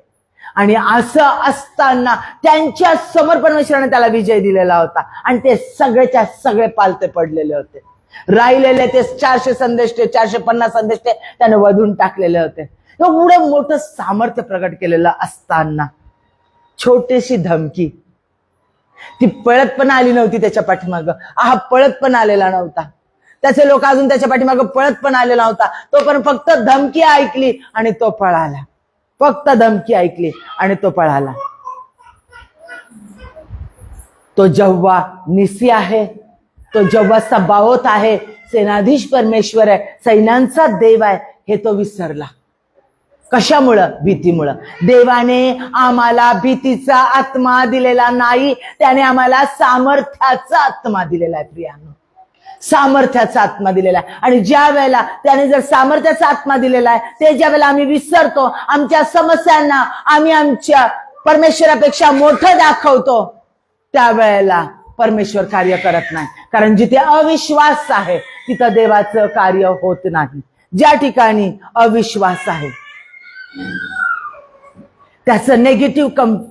आणि असं असताना त्यांच्या समोर परमेश्वराने त्याला विजय दिलेला होता, आणि ते सगळेच्या सगळे पालते पडलेले होते. राहिलेले ते 400 संदेष्टे 450 संदेष्टे त्याने वधून टाकलेले होते. एवढं मोठं सामर्थ्य प्रगट केलेलं असताना छोटीशी धमकी, ती पळत पण आली नव्हती त्याच्या पाठीमागं. हा पळत पण आलेला नव्हता, त्याचे लोक अजून त्याच्या पाठीमागं पळत पण आलेला नव्हता. तो पण फक्त धमकी ऐकली आणि तो पळाला. फक्त धमकी ऐकली आणि तो पळाला. तो जेव्हा निसी आहे, तो जेव्हा सबाओत आहे, सेनाधीश परमेश्वर आहे, सैन्यांचा देव आहे, हे तो विसरला. कशामुळं? भीतीमुळं. देवाने आम्हाला भीतीचा आत्मा दिलेला नाही, त्याने आम्हाला सामर्थ्याचा आत्मा दिलेला आहे. प्रियानो, सामर्थ्याचा आत्मा दिलेला आहे. आणि ज्या वेळेला त्याने जर सामर्थ्याचा आत्मा दिलेला आहे, ते ज्या वेळेला आम्ही विसरतो, आमच्या समस्यांना आम्ही आमच्या परमेश्वरापेक्षा मोठं दाखवतो, त्यावेळेला परमेश्वर कार्य करत नाही. कारण जिथे अविश्वास आहे तिथं देवाचं कार्य होत नाही. ज्या ठिकाणी अविश्वास आहे त्याचं नेगेटिव्ह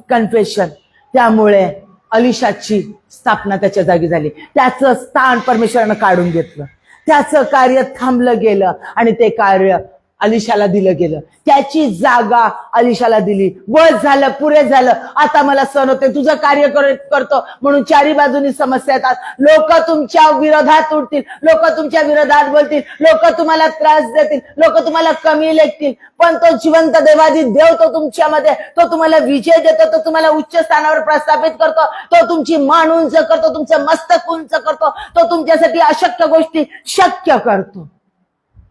कन्फेशन, त्यामुळे अलिशाची स्थापना त्याच्या जागी झाली. त्याचं स्थान परमेश्वरानं काढून घेतलं. त्याचं कार्य थांबलं गेलं आणि ते कार्य अलिशाला दिलं गेलं. त्याची जागा अलिशाला दिली. बस झालं, पुरे झालं, आता मला सहन होते, तुझं कार्य करतो म्हणून चारी बाजूनी समस्या येतात. लोक तुमच्या विरोधात उठतील, लोक तुमच्या विरोधात बोलतील, लोक तुम्हाला त्रास देतील, लोक तुम्हाला कमी लेखतील, पण तो जिवंत देवादी देव तो तुमच्यामध्ये, तो तुम्हाला विजय देतो, तो तुम्हाला उच्च स्थानावर प्रस्थापित करतो, तो तुमची मान उंच करतो, तुमचं मस्तक उंच करतो, तो तुमच्यासाठी अशक्य गोष्टी शक्य करतो.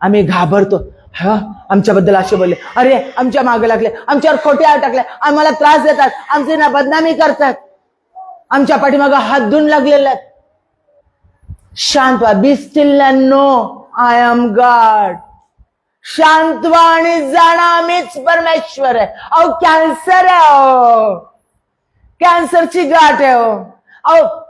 आम्ही घाबरतो, हा आमच्याबद्दल असे बोलले, अरे आमच्या मागे लागले, आमच्यावर खोटे आळ टाकले, आम्हाला त्रास देतात, आमची ना बदनामी करतात, आमच्या पाठीमागे हात धुवून लागलेले आहेत. शांत व्हा. Be still and know I am God. शांत व्हा आणि जाणा मीच परमेश्वर आहे. अहो कॅन्सर आहे, अहो कॅन्सरची गाठ आहे, अहो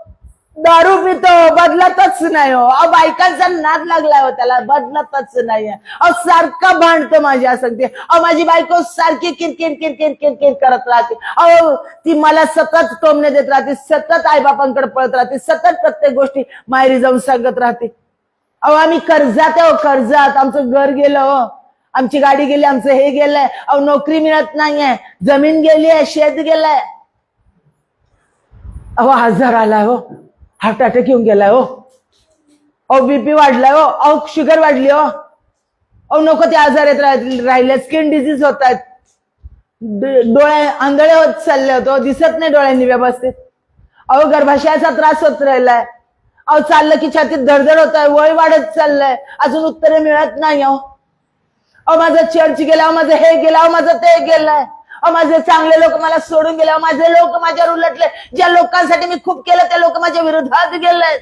दारू पितो, बदलतच नाही हो. अहो बायकांचा नाद लागलाय हो, त्याला बदलतच नाहीये. अहो सारखा भांडतो माझ्या सांगते, अहो माझी बायको सारखी किरकिर किरकिर किरकिर करत राहते, अहो ती मला सतत टोमणे देत राहते, सतत आईबापांकडे पळत राहते, सतत प्रत्येक गोष्टी माहेरी जाऊन सांगत राहते. अहो आम्ही कर्जात आहे हो, कर्जात. आमचं घर गेलं हो, आमची गाडी गेली, आमचं हे गेलंय, अहो नोकरी मिळत नाहीये, जमीन गेली आहे, शेत गेलंय, अहो आजार आलाय हो, हार्ट अटॅक येऊन गेलाय हो, अहो बीपी वाढलाय हो, अहो शुगर वाढली हो, अहो नको ते आजार येत राहिले, स्किन डिझीज होत आहेत, डोळे आंधळे होत चालले होते, दिसत नाही डोळ्यांनी व्यवस्थित, अहो गर्भाशयाचा त्रास होत राहिलाय, अहो चाललं की छातीत धडधड होत आहे, वय वाढत चाललंय, अजून उत्तरे मिळत नाही हो, अहो माझं चर्च गेला, अहो माझं हे गेलं, अहो माझं ते गेलंय, अहो माझे चांगले लोक मला सोडून गेले, माझे लोक माझ्यावर उलटले, ज्या लोकांसाठी मी खूप केलं ते लोक माझ्या विरोधात गेले,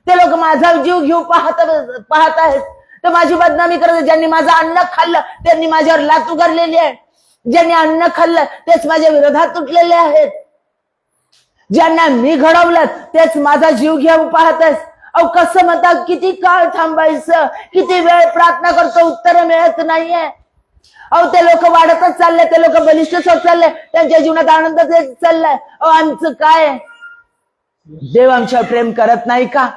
ते लोक माझा जीव घेऊ पाहत आहेत, तर माझी बदनामी करत. ज्यांनी माझं अन्न खाल्लं त्यांनी माझ्यावर लात उगारलेली आहे, ज्यांनी अन्न खाल्लं तेच माझ्या विरोधात उठलेले आहेत, ज्यांना मी घडवलं तेच माझा जीव घेऊ पाहत आहेत. अहो कसं म्हणतात, किती काळ थांबायचं, किती वेळ प्रार्थना करतो, उत्तर मिळत नाहीये. अहो ते लोक वाढतच चालले, ते लोक बलिष्ठच होत चालले, त्यांच्या जीवनात आनंदच येत चाललाय. अहो आमचं काय? देव आमच्यावर प्रेम करत नाही का?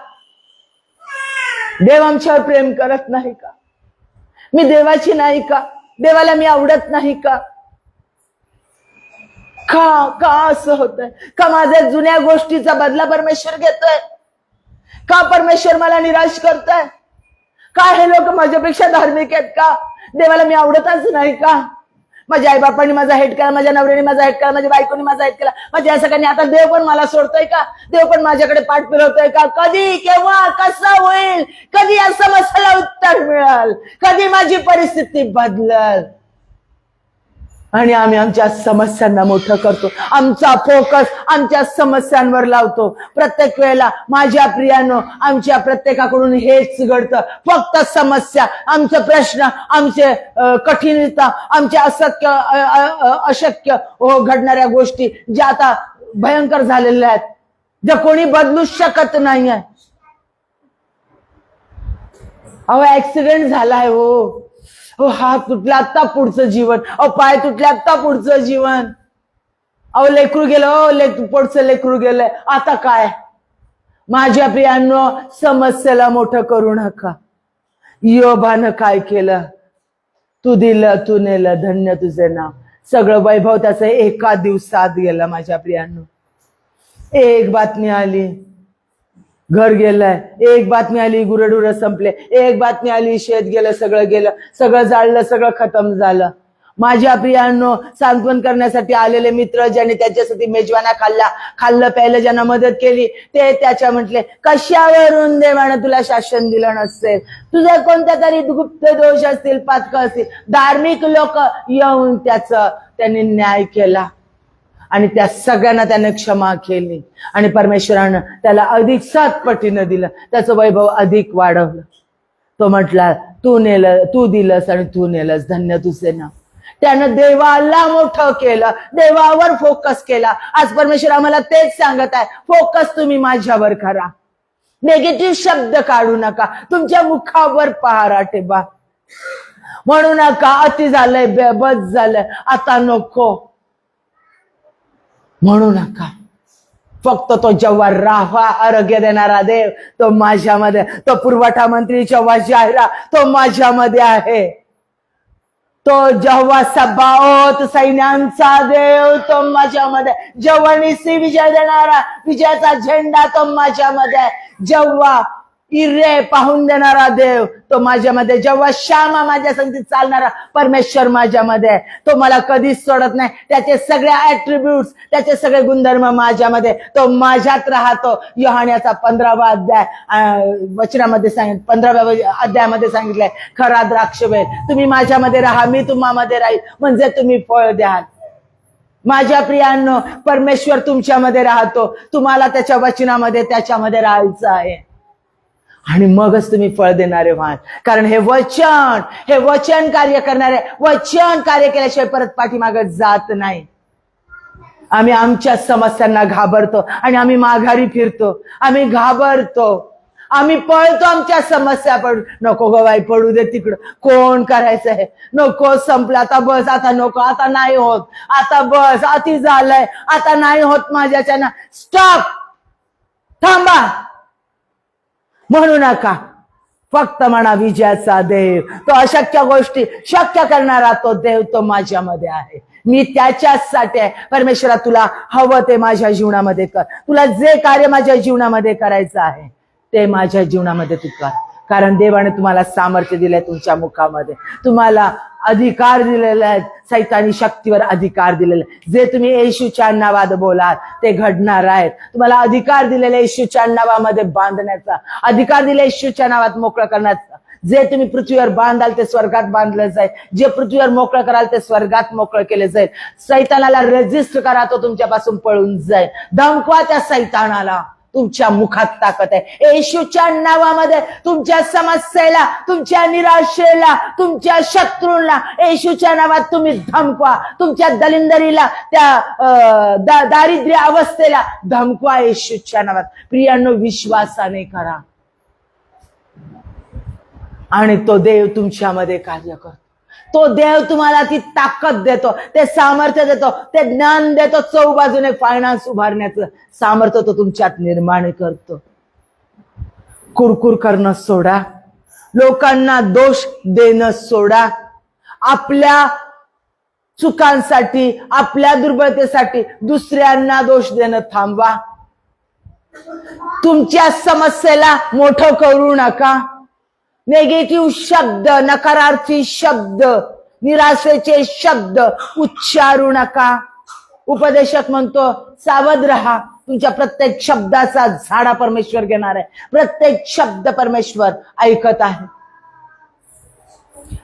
देव आमच्यावर प्रेम करत नाही का? मी देवाची नाही का? देवाला मी आवडत नाही का? का असं होतंय? का माझ्या जुन्या गोष्टीचा बदला परमेश्वर घेतोय? का परमेश्वर मला निराश करतोय? का हे लोक माझ्यापेक्षा धार्मिक आहेत का? देवाला मी आवडतच नाही का? माझ्या आईबापांनी माझा हेट केला, माझ्या नवऱ्याने माझा हेट केला, माझ्या बायकोनी माझा हेट केला, माझ्या सगळ्यांनी, आता देव पण मला सोडतोय का? देव पण माझ्याकडे पाठ फिरवतोय का? कधी, केव्हा, कसं होईल? कधी या समस्येला उत्तर मिळेल? कधी माझी परिस्थिती बदलल? आणि आम्ही आमच्या समस्यांना मोठं करतो, आमचा फोकस आमच्या समस्यांवर लावतो. प्रत्येक वेळेला माझ्या प्रियानो, आमच्या प्रत्येकाकडून हेच घडतं, फक्त समस्या, आमचे प्रश्न, आमचे कठीणता, आमच्या अशक्य घडणाऱ्या गोष्टी ज्या आता भयंकर झालेल्या आहेत, ज्या कोणी बदलूच शकत नाहीये. अहो ऍक्सिडेंट झालाय हो, हो हात तुटला आता पुढचं जीवन, अहो पाय तुटले आता पुढचं जीवन, अहो लेकरू गेलं, हो पुढचं लेकरू गेलंय, आता काय? माझ्या प्रियांनो, समस्येला मोठं करू नका. योबानं काय केलं? तू दिलं, तू नेलं, धन्य तुझे नाव. सगळं वैभव त्याचं एका दिवसात गेलं माझ्या प्रियांनो. एक बातमी आली, घर गेलंय. एक बातमी आली, गुरढुरं संपले. एक बातमी आली, शेत गेलं, सगळं गेलं, सगळं जाळलं, सगळं खतम झालं. माझ्या प्रियांनो, सांत्वन करण्यासाठी आलेले मित्र, ज्याने त्याच्यासाठी मेजवाना खाल्लं प्यायलं, ज्यांना मदत केली, ते त्याच्या म्हटले, कशावरून देवानं तुला शासन दिलं नसेल? तुझे कोणत्या तरी गुप्त दोष असतील, पातक असतील. धार्मिक लोक येऊन त्यांनी न्याय केला आणि त्या सगळ्यांना त्याने क्षमा केली आणि परमेश्वरानं त्याला अधिक 7 पटीनं दिलं. त्याचं वैभव अधिक वाढवलं. तो म्हटला, तू नेलं, तू दिलंस आणि तू नेलंस, धन्य तुझे नाव. त्यानं देवाला मोठं केलं, देवावर फोकस केला. आज परमेश्वर आम्हाला तेच सांगत आहे, फोकस तुम्ही माझ्यावर करा. नेगेटिव्ह शब्द काढू नका. तुमच्या मुखावर पहारा ठेवा. म्हणू नका अति झालंय, बस झालंय, आता नको म्हणू नका. फक्त तो जेव्हा राहा आरोग्य देणारा देव, तो माझ्यामध्ये, तो पुरवठा मंत्री जेव्हा जाहिरा, तो माझ्यामध्ये आहे. तो जेव्हा सबाओत सैन्यांचा देव, तो माझ्यामध्ये. जेव्हा निसी विजय देणारा, विजयाचा झेंडा, तो माझ्यामध्ये. जेव्हा इरे पाहून देणारा देव, तो माझ्यामध्ये. जेव्हा श्यामा माझ्या संगती चालणारा परमेश्वर माझ्यामध्ये. तो मला कधीच सोडत नाही. त्याचे सगळे ऍट्रिब्यूट्स, त्याचे सगळे गुणधर्म माझ्यामध्ये. तो माझ्यात राहतो. योहान्याचा 15वा अध्याय वचनामध्ये 15व्या अध्यायामध्ये सांगितलंय, खरा द्राक्षवेल, तुम्ही माझ्यामध्ये राहा, मी तुम्हामध्ये राहील, म्हणजे तुम्ही फळ द्याल. माझ्या प्रियांनो, परमेश्वर तुमच्यामध्ये राहतो. तुम्हाला त्याच्या वचनामध्ये, त्याच्यामध्ये राहायचं आहे आणि मगच तुम्ही फळ देणारे व्हाल. कारण हे वचन कार्य करणारे, वचन कार्य केल्याशिवाय परत पाठीमागं जात नाही. आम्ही आमच्या समस्यांना घाबरतो आणि आम्ही माघारी फिरतो. आम्ही घाबरतो, आम्ही पळतो आमच्या समस्या. नको ग बाई, पडू दे तिकडं, कोण करायचं आहे, नको, संपलं, आता बस, आता नको, आता नाही होत, आता बस, अति झालंय, आता नाही होत माझ्याच्यानं, स्टॉप, थांबा म्हणू नका. फक्त म्हणा, विजयाचा देव, तो अशक्य गोष्टी शक्य करणारा तो देव, तो माझ्यामध्ये आहे. मी त्याच्यासाठी आहे. परमेश्वरा, तुला हवं ते माझ्या जीवनामध्ये कर. तुला जे कार्य माझ्या जीवनामध्ये करायचं आहे ते माझ्या जीवनामध्ये तू कर. कारण देवाने तुम्हाला सामर्थ्य दिलंय. तुमच्या मुखामध्ये तुम्हाला अधिकार दिलेला आहे. सैतानी शक्तीवर अधिकार दिलेला आहे. जे तुम्ही येशूच्या नावात बोलाल ते घडणार आहेत. तुम्हाला अधिकार दिलेला येशूच्या नावामध्ये बांधण्याचा, अधिकार दिला येशूच्या नावात मोकळं करण्याचा. जे तुम्ही पृथ्वीवर बांधाल ते स्वर्गात बांधलं जाईल. जे पृथ्वीवर मोकळं कराल ते स्वर्गात मोकळं केलं जाईल. सैतानाला रेजिस्ट करा, तो तुमच्यापासून पळून जाईल. धमकवा त्या सैतानाला. तुमच्या मुखात ताकद आहे. येशूच्या नावामध्ये तुमच्या समस्येला, तुमच्या निराशेला, तुमच्या शत्रूंना येशूच्या नावात तुम्ही धमकवा. तुमच्या दलिंदरीला, त्या दारिद्र्य अवस्थेला धमकवा येशूच्या नावात. प्रियांनो, विश्वासाने करा आणि तो देव तुमच्यामध्ये कार्य करतो. तो देव तुम्हाला ती ताकद देतो, ते सामर्थ्य देतो, ते ज्ञान देतो. चौबाजूने फायनान्स उभारण्याचं सामर्थ्य तो तुमच्यात निर्माण करतो. कुरकुर करणं सोडा. लोकांना दोष देणं सोडा. आपल्या चुकांसाठी, आपल्या दुर्बलतेसाठी दुसऱ्यांना दोष देणं थांबवा. तुमच्या समस्येला मोठं करू नका. नेगेटिव्ह शब्द, नकारार्थी शब्द, निराशेचे शब्द उच्चारू नका. उपदेशक म्हणतो, सावध राहा. तुमच्या प्रत्येक शब्दाचा झाडा परमेश्वर घेणार आहे. प्रत्येक शब्द परमेश्वर ऐकत आहे.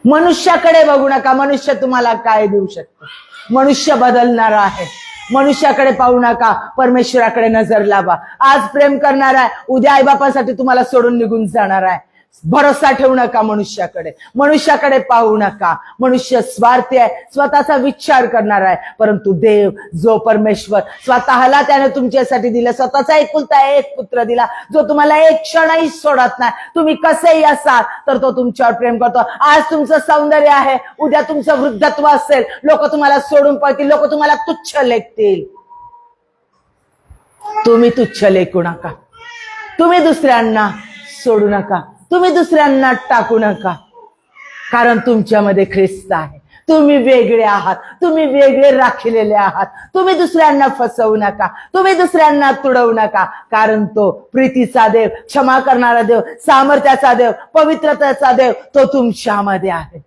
मनुष्याकडे बघू नका. मनुष्य तुम्हाला काय देऊ शकतो? मनुष्य बदलणारा आहे. मनुष्याकडे पाहू नका, परमेश्वराकडे नजर लावा. आज प्रेम करणार आहे, उद्या आईबापासाठी तुम्हाला सोडून निघून जाणार आहे. भरोसा ठेवू नका मनुष्याकडे. मनुष्याकडे पाहू नका. मनुष्य स्वार्थी आहे, स्वतःचा विचार करणार आहे. परंतु देव, जो परमेश्वर स्वतःला त्याने तुमच्यासाठी दिलं, स्वतःचा एकुलता एक पुत्र दिला, जो तुम्हाला एक क्षणही सोडत नाही. तुम्ही कसेही असाल तर तो तुमच्यावर प्रेम करतो. आज तुमचं सौंदर्य आहे, उद्या तुमचं वृद्धत्व असेल, लोक तुम्हाला सोडून पळतील, लोक तुम्हाला तुच्छ लेखतील. तुम्ही तुच्छ लेखू नका. तुम्ही दुसऱ्यांना सोडू नका, तुम्ही दुसऱ्यांना टाकू नका, कारण तुमच्यामध्ये ख्रिस्त आहे. तुम्ही वेगळे आहात, तुम्ही वेगळे राखलेले आहात. तुम्ही दुसऱ्यांना फसवू नका, तुम्ही दुसऱ्यांना तुडवू नका, कारण तो प्रीतीचा देव, क्षमा करणारा देव, सामर्थ्याचा देव, पवित्रतेचा देव तो तुमच्यामध्ये आहे,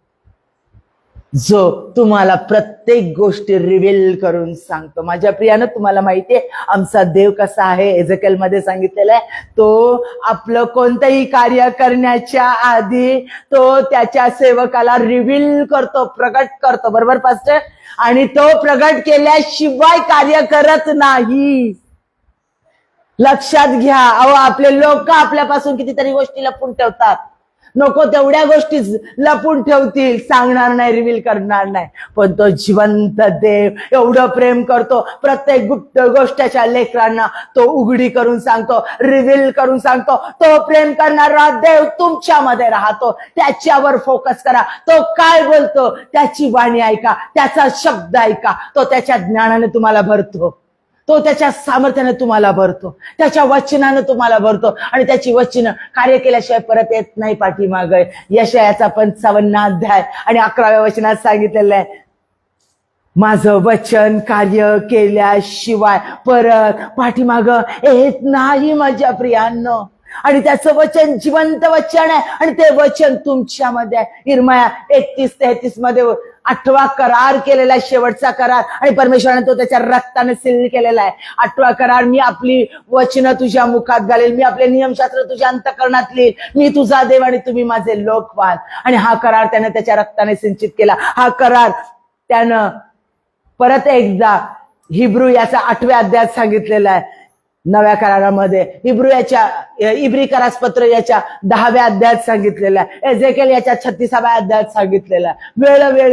जो तुम्हाला प्रत्येक गोष्टी रिव्हील करून सांगतो. माझ्या प्रियानं, तुम्हाला माहितीये आमचा देव कसा आहे. एजेकिएल मध्ये सांगितलेलं आहे, तो आपलं कोणतंही कार्य करण्याच्या आधी तो त्याच्या सेवकाला रिव्हील करतो, प्रगट करतो. बरोबर पास्टर? आणि तो प्रगट केल्याशिवाय कार्य करत नाही. लक्षात घ्या. अहो, आपले लोक आपल्यापासून कितीतरी गोष्टी लपून ठेवतात. नको तेवढ्या गोष्टी लपून ठेवतील, सांगणार नाही, रिव्हील करणार नाही. पण तो जिवंत देव एवढं प्रेम करतो, प्रत्येक गुप्त गोष्टीच्या लेकरांना तो उघडी करून सांगतो, रिव्हील करून सांगतो. तो प्रेम करणारा देव तुमच्यामध्ये राहतो. त्याच्यावर फोकस करा. तो काय बोलतो त्याची वाणी ऐका, त्याचा शब्द ऐका. तो त्याच्या ज्ञानाने तुम्हाला भरतो, तो त्याच्या सामर्थ्याने तुम्हाला भरतो, त्याच्या वचनानं तुम्हाला भरतो. आणि त्याची वचनं कार्य केल्याशिवाय परत येत नाही पाठीमागे. यशायाचा 55 अध्याय आणि 11व्या वचनात सांगितलेलं आहे, माझं वचन कार्य केल्याशिवाय परत पाठीमागं येत नाही माझ्या प्रियांनो. आणि त्याचं वचन जिवंत वचन आहे आणि ते वचन तुमच्यामध्ये आहे. इर्मया 31-33 मध्ये 8वा करार केलेला आहे, शेवटचा करार. आणि परमेश्वराने तो त्याच्या रक्ताने सील केलेला आहे. 8वा करार, मी आपली वचनं तुझ्या मुखात घालेल, मी आपले नियमशास्त्र तुझ्या अंतःकरणात लिहिल, मी तुझा देव आणि तुम्ही माझे लोक व्हाल. आणि हा करार त्याने त्याच्या रक्ताने सिंचित केला. हा करार त्यानं परत एकदा हिब्रू याचा 8व्या अध्यायात सांगितलेला आहे. नव्या करारामध्ये इब्री करारपत्र याच्या 10व्या अध्यायात सांगितलेला आहे. एजेकिएल याच्या 36व्या अध्यायात सांगितलेला आहे.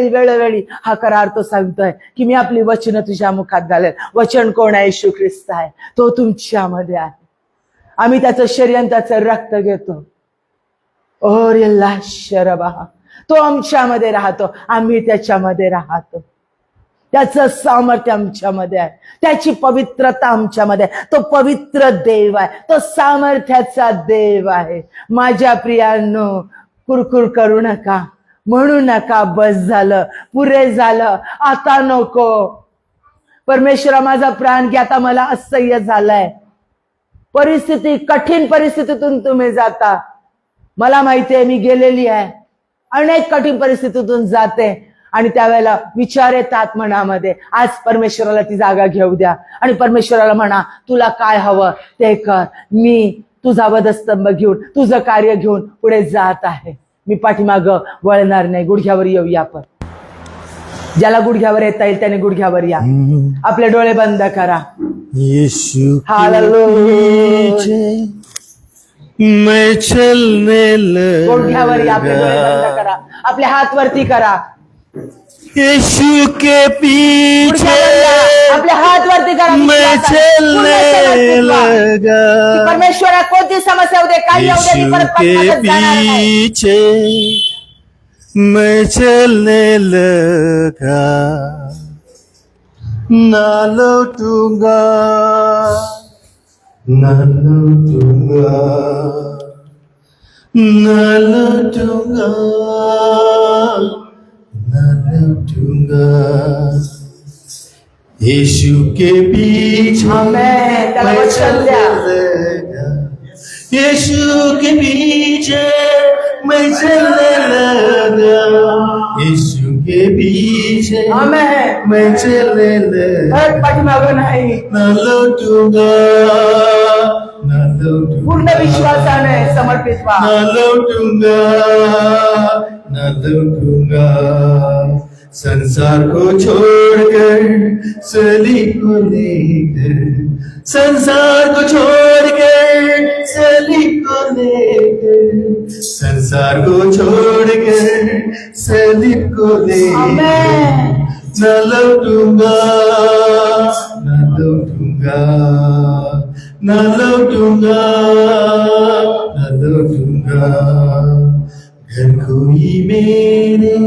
वेळोवेळी हा करार तो सांगतोय की मी आपली वचनं तुझ्या मुखात घालेल. वचन कोण आहे? येशू ख्रिस्त आहे. तो तुमच्यामध्ये आहे. आम्ही त्याचं शरीर आणि त्याचं रक्त घेतो. ओरेला शरबा, तो आमच्यामध्ये राहतो, आम्ही त्याच्यामध्ये राहतो. त्याचं सामर्थ्य आमच्यामध्ये आहे, त्याची पवित्रता आमच्यामध्ये आहे. तो पवित्र देव आहे, तो सामर्थ्याचा देव आहे. माझ्या प्रियांनो, कुरकुर करू नका, म्हणू नका बस झालं, पुरे झालं, आता नको. परमेश्वरा, माझा प्राण घ्या, आता मला असह्य झालंय. परिस्थिती, कठीण परिस्थितीतून तुम्ही जाता. मला माहितीये, मी गेलेली आहे, अनेक कठीण परिस्थितीतून जाते. आणि त्यावेळेला विचार येतात मनामध्ये. आज परमेश्वराला ती जागा घेऊ द्या आणि परमेश्वराला म्हणा, तुला काय हवं ते कर. मी तुझा वधस्तंभ घेऊन, तुझं कार्य घेऊन पुढे जात आहे. मी पाठीमागं वळणार नाही. गुडघ्यावर येऊया आपण. ज्याला गुडघ्यावर येता येईल त्याने गुडघ्यावर या. आपले डोळे बंद करा. यीशु हालेलुया. मैं चलने लगा, गुडघ्यावर या. आपले डोळे बंद करा, आपले हात वरती करा. यीशु के पीछे आपले हात वरती करा. मैं चलने लगा, परमेश्वरा, कोणती समस्या होते, काय येऊ दे, यीशु परत के पटकन जाणार नाही. पीछे मैं चलने लगा, ना लौटूंगा, ना लौटूंगा, ना लौटूंगा, ना लौटूंगा. यीशु के पीछे आमेन. त्याला मैं वचन द्या. चलने लगा, यीशु के पीछे मैं चलने लगा, यीशु के पीछे आमेन. मैं चलने लगा, पाठीमागं नाही. ना लौटूंगा, ना लौटूंगा, पूर्ण विश्वासाने समर्पित व्हा. ना लौटूंगा, ना लौटूंगा. संसार को छोड़कर, सलीब को लेकर, संसार को छोड़कर, सलीब को लेकर, संसार को छोड़कर, सलीब को लेकर, न लौटूंगा, न लौटूंगा, न लौटूंगा, न लौटूंगा. घर कोई मेरे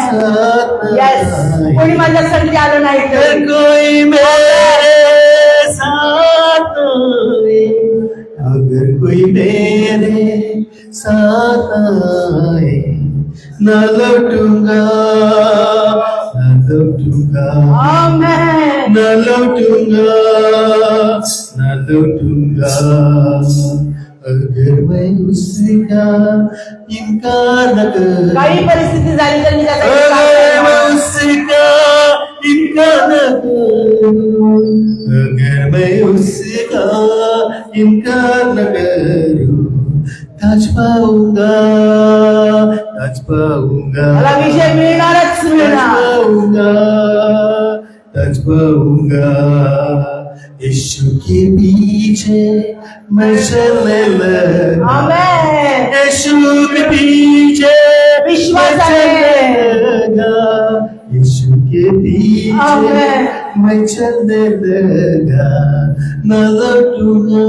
साथ येस. कोणी माझ्या संगती आलं नाही घर तर कोई मेरे साथ आए, अगर कोई मेरे साथ आए न लौटूंगा न लौटूंगा आमेन न लौटूंगा न लौटूंगा अगर मैं उसका इनकार न करूं काही परिस्थिती झाली तर मी त्याचा अगर मैं इन्कार उसका इनकार न करूं अगर मैं उसका इनकार न करूं ताज पाऊंगा मला विजय मिळणारच ताज मिळणार पाऊंगा ताज पाऊंगा यीशु के पीछे मैं चलने लगा आमेन यीशु के पीछे विश्वास मैं आहे. चलने लगा यीशु के पीछे आमेन. मैं चलने लगा न लौटूंगा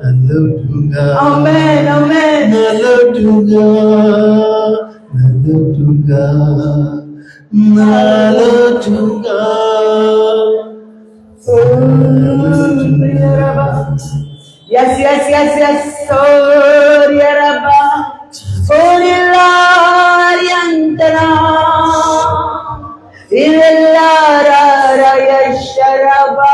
न लौटूंगा आमेन आमेन न लौटूंगा न लौटूंगा न लौटूंगा Yes, yes, yes, yes. Sorry, Rabba. Sorry, Yantana. Illa Rara Yasharaba.